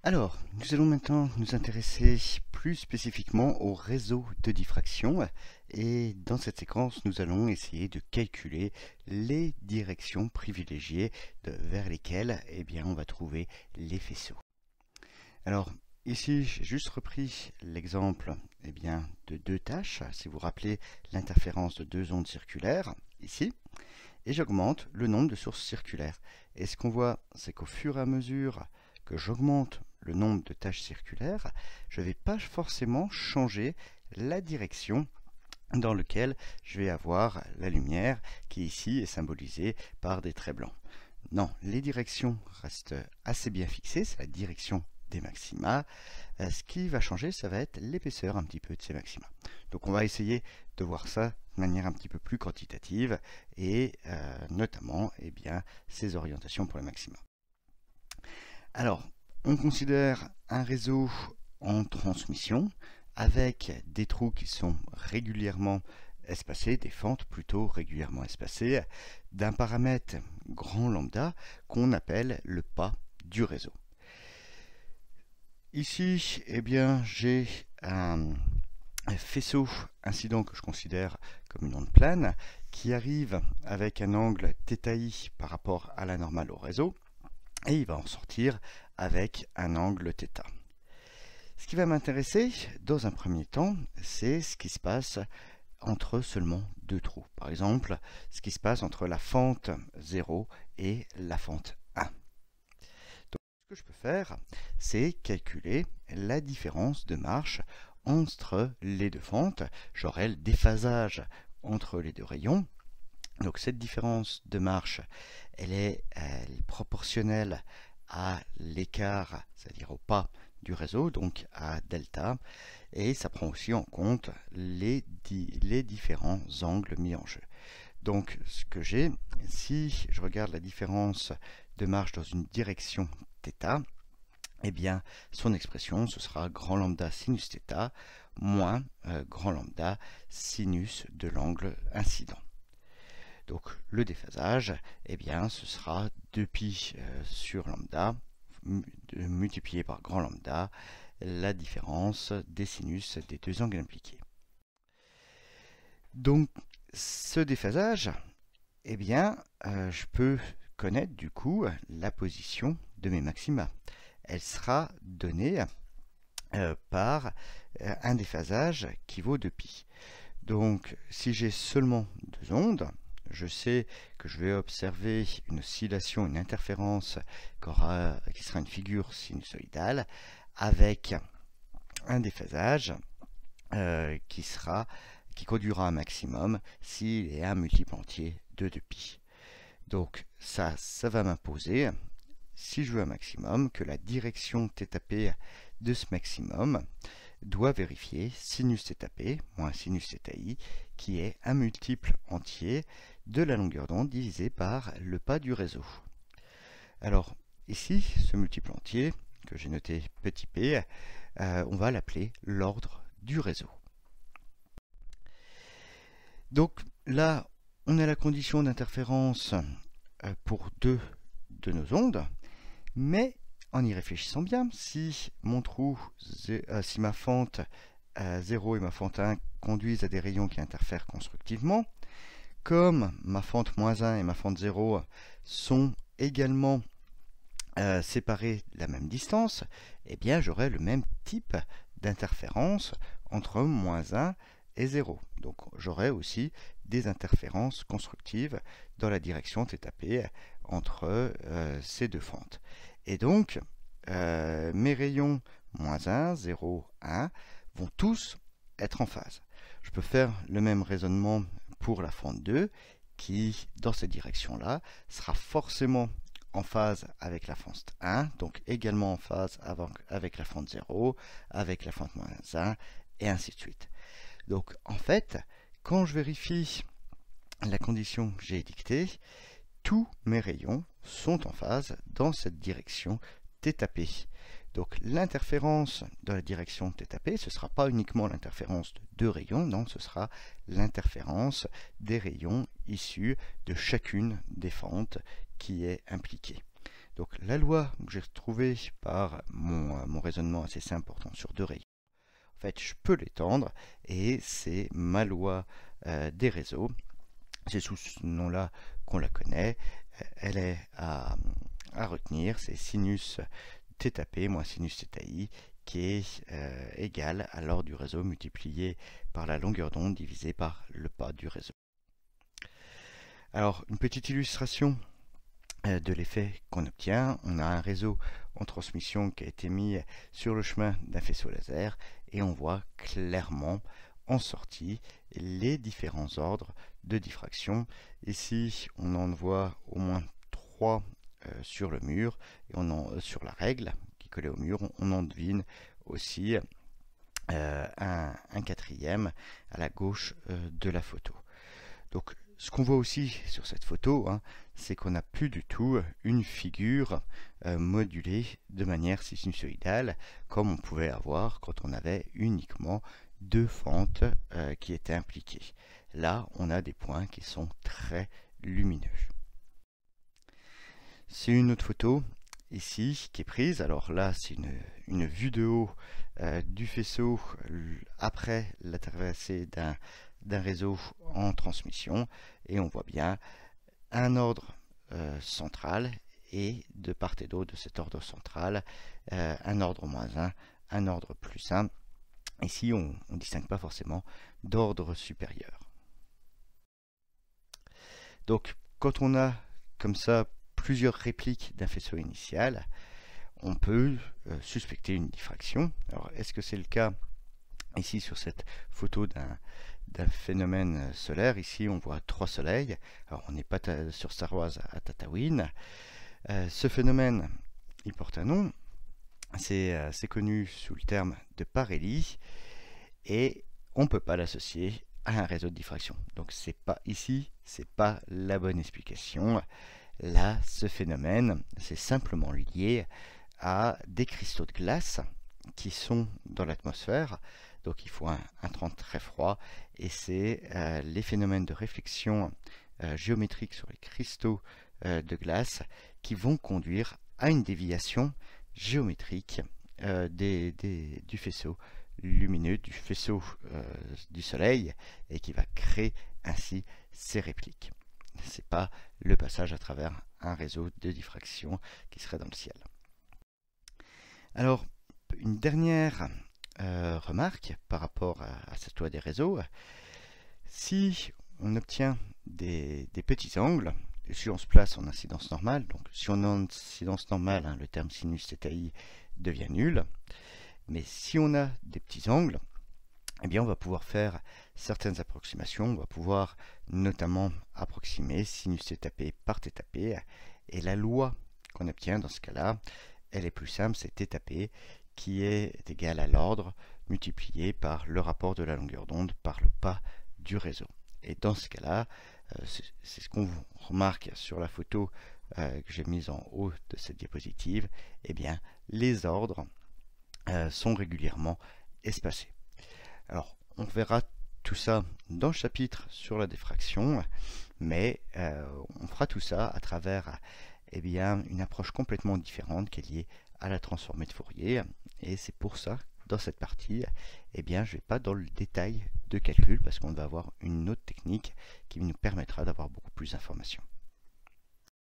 Alors, nous allons maintenant nous intéresser plus spécifiquement au réseau de diffraction et dans cette séquence, nous allons essayer de calculer les directions privilégiées vers lesquelles on va trouver les faisceaux. Alors, ici, j'ai juste repris l'exemple de deux tâches, si vous vous rappelez l'interférence de deux ondes circulaires, ici, et j'augmente le nombre de sources circulaires. Et ce qu'on voit, c'est qu'au fur et à mesure que j'augmente le nombre de tâches circulaires, je ne vais pas forcément changer la direction dans laquelle je vais avoir la lumière qui ici est symbolisée par des traits blancs. Non, les directions restent assez bien fixées, c'est la direction des maxima. Ce qui va changer, ça va être l'épaisseur un petit peu de ces maxima. Donc on va essayer de voir ça de manière un petit peu plus quantitative et notamment ces orientations pour les maxima. Alors, on considère un réseau en transmission avec des trous qui sont régulièrement espacés, des fentes plutôt régulièrement espacées, d'un paramètre grand lambda qu'on appelle le pas du réseau. Ici, j'ai un faisceau incident que je considère comme une onde plane qui arrive avec un angle θi par rapport à la normale au réseau et il va en sortir avec un angle θ. Ce qui va m'intéresser dans un premier temps, c'est ce qui se passe entre seulement deux trous. Par exemple, ce qui se passe entre la fente 0 et la fente 1. Donc, ce que je peux faire, c'est calculer la différence de marche entre les deux fentes. J'aurai le déphasage entre les deux rayons. Donc cette différence de marche, elle est proportionnelle à l'écart, c'est-à-dire au pas du réseau, donc à delta, et ça prend aussi en compte les différents angles mis en jeu. Donc ce que j'ai, si je regarde la différence de marche dans une direction θ, son expression, ce sera grand lambda sinus θ moins grand lambda sinus de l'angle incident. Donc le déphasage, ce sera 2π sur lambda multiplié par grand lambda, la différence des sinus des deux angles impliqués. Donc ce déphasage, je peux connaître du coup la position de mes maxima. Elle sera donnée par un déphasage qui vaut 2π. Donc si j'ai seulement deux ondes, je sais que je vais observer une oscillation, une interférence qui sera une figure sinusoïdale avec un déphasage qui conduira à un maximum s'il est un multiple entier de 2π. Donc ça va m'imposer, si je veux un maximum, que la direction θp de ce maximum doit vérifier sinus θp moins sinus θi, qui est un multiple entier de la longueur d'onde divisé par le pas du réseau. Alors ici, ce multiple entier, que j'ai noté petit p, on va l'appeler l'ordre du réseau. Donc là, on a la condition d'interférence pour deux de nos ondes, mais en y réfléchissant bien, si mon trou, si ma fente 0 et ma fente 1 conduisent à des rayons qui interfèrent constructivement, comme ma fente -1 et ma fente 0 sont également séparées de la même distance, j'aurai le même type d'interférence entre -1 et 0. Donc j'aurai aussi des interférences constructives dans la direction θp entre ces deux fentes. Et donc, mes rayons -1, 0, 1 vont tous être en phase. Je peux faire le même raisonnement pour la fente 2, qui, dans cette direction-là, sera forcément en phase avec la fente 1, donc également en phase avec la fente 0, avec la fente -1, et ainsi de suite. Donc, en fait, quand je vérifie la condition que j'ai édictée, tous mes rayons sont en phase dans cette direction θp. Donc l'interférence dans la direction θp, ce ne sera pas uniquement l'interférence de deux rayons, non, ce sera l'interférence des rayons issus de chacune des fentes qui est impliquée. Donc la loi que j'ai retrouvée par mon raisonnement assez simple portant sur deux rayons, en fait je peux l'étendre et c'est ma loi des réseaux. C'est sous ce nom-là qu'on la connaît. Elle est à retenir, c'est sinus θp moins sinus θi qui est égal à l'ordre du réseau multiplié par la longueur d'onde divisé par le pas du réseau. Alors, une petite illustration de l'effet qu'on obtient. On a un réseau en transmission qui a été mis sur le chemin d'un faisceau laser et on voit clairement en sortie les différents ordres de diffraction. Ici, on en voit au moins 3 sur le mur et sur la règle qui est collée au mur. On en devine aussi un quatrième à la gauche de la photo. Donc, ce qu'on voit aussi sur cette photo, c'est qu'on n'a plus du tout une figure modulée de manière sinusoïdale comme on pouvait avoir quand on avait uniquement deux fentes qui étaient impliquées. Là, on a des points qui sont très lumineux. C'est une autre photo ici qui est prise. Alors là, c'est une vue de haut du faisceau après la traversée d'un réseau en transmission et on voit bien un ordre central et de part et d'autre de cet ordre central un ordre -1, un ordre +1. Ici on ne distingue pas forcément d'ordre supérieur. Donc quand on a comme ça plusieurs répliques d'un faisceau initial, on peut suspecter une diffraction. Alors est-ce que c'est le cas ici sur cette photo d'un phénomène solaire? Ici on voit 3 soleils. Alors on n'est pas sur Star Wars à Tatooine. Ce phénomène il porte un nom, c'est connu sous le terme de Parelli et on ne peut pas l'associer à un réseau de diffraction. Donc c'est pas la bonne explication. Là, ce phénomène, c'est simplement lié à des cristaux de glace qui sont dans l'atmosphère. Donc il faut un temps très froid et c'est les phénomènes de réflexion géométrique sur les cristaux de glace qui vont conduire à une déviation géométrique du faisceau lumineux, du faisceau du soleil et qui va créer ainsi ces répliques. Ce n'est pas le passage à travers un réseau de diffraction qui serait dans le ciel. Alors, une dernière remarque par rapport à cette loi des réseaux. Si on obtient des petits angles, si on se place en incidence normale, donc si on est en incidence normale, le terme sinus θi devient nul, mais si on a des petits angles, eh bien on va pouvoir faire certaines approximations, on va pouvoir notamment approximer sinus θp par θp, et la loi qu'on obtient dans ce cas-là, elle est plus simple, c'est θp qui est égal à l'ordre multiplié par le rapport de la longueur d'onde par le pas du réseau. Et dans ce cas-là, c'est ce qu'on remarque sur la photo que j'ai mise en haut de cette diapositive, eh bien les ordres sont régulièrement espacés. Alors, on verra tout ça dans le chapitre sur la diffraction, mais on fera tout ça à travers une approche complètement différente qui est liée à la transformée de Fourier. Et c'est pour ça, dans cette partie, je ne vais pas dans le détail de calcul, parce qu'on va avoir une autre technique qui nous permettra d'avoir beaucoup plus d'informations.